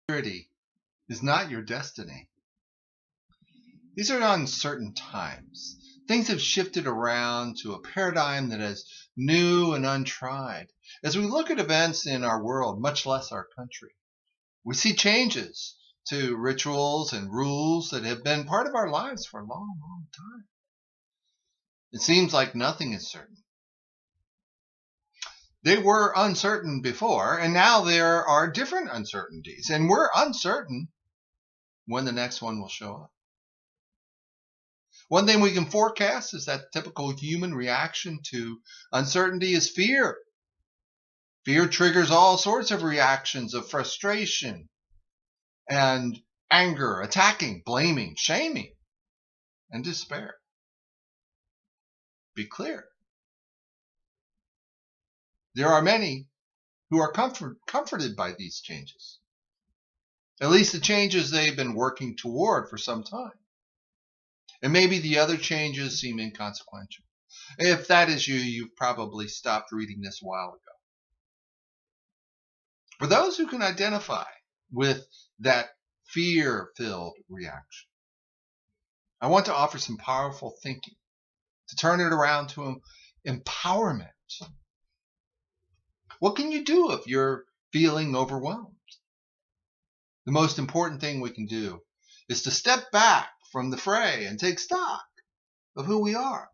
Insecurity is not your destiny. These are uncertain times. Things have shifted around to a paradigm that is new and untried. As we look at events in our world, much less our country, we see changes to rituals and rules that have been part of our lives for a long, long time. It seems like nothing is certain. They were uncertain before, and now there are different uncertainties, and we're uncertain when the next one will show up. One thing we can forecast is that typical human reaction to uncertainty is fear. Fear triggers all sorts of reactions of frustration and anger, attacking, blaming, shaming, and despair. Be clear. There are many who are comforted by these changes, at least the changes they've been working toward for some time. And maybe the other changes seem inconsequential. If that is you, you've probably stopped reading this a while ago. For those who can identify with that fear-filled reaction, I want to offer some powerful thinking to turn it around to empowerment. What can you do if you're feeling overwhelmed? The most important thing we can do is to step back from the fray and take stock of who we are.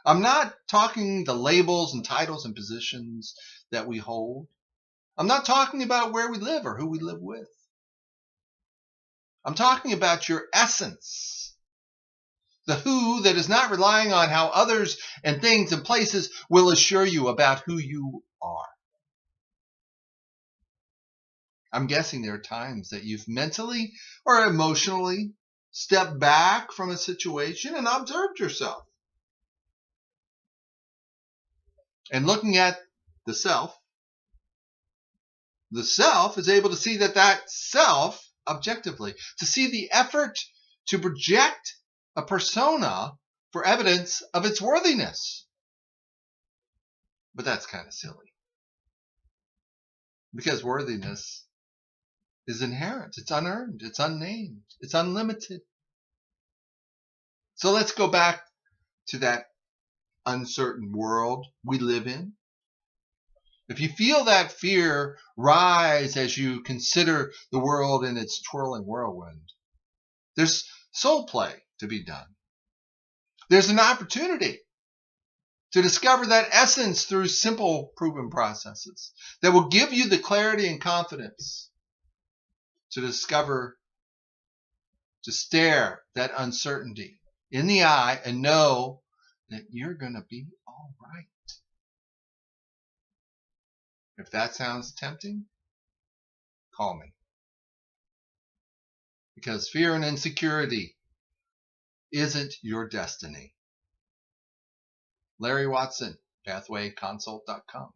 I'm not talking the labels and titles and positions that we hold. I'm not talking about where we live or who we live with. I'm talking about your essence. The who that is not relying on how others and things and places will assure you about who you are. I'm guessing there are times that you've mentally or emotionally stepped back from a situation and observed yourself. And looking at the self is able to see that self objectively, to see the effort to project a persona for evidence of its worthiness. But that's kind of silly, because worthiness is inherent. It's unearned. It's unnamed. It's unlimited. So let's go back to that uncertain world we live in. If you feel that fear rise as you consider the world in its twirling whirlwind, there's soul play to be done. There's an opportunity to discover that essence through simple, proven processes that will give you the clarity and confidence to stare that uncertainty in the eye and know that you're going to be all right. If that sounds tempting, call me. Because fear and insecurity isn't your destiny. Larry Watson, pathwayconsult.com.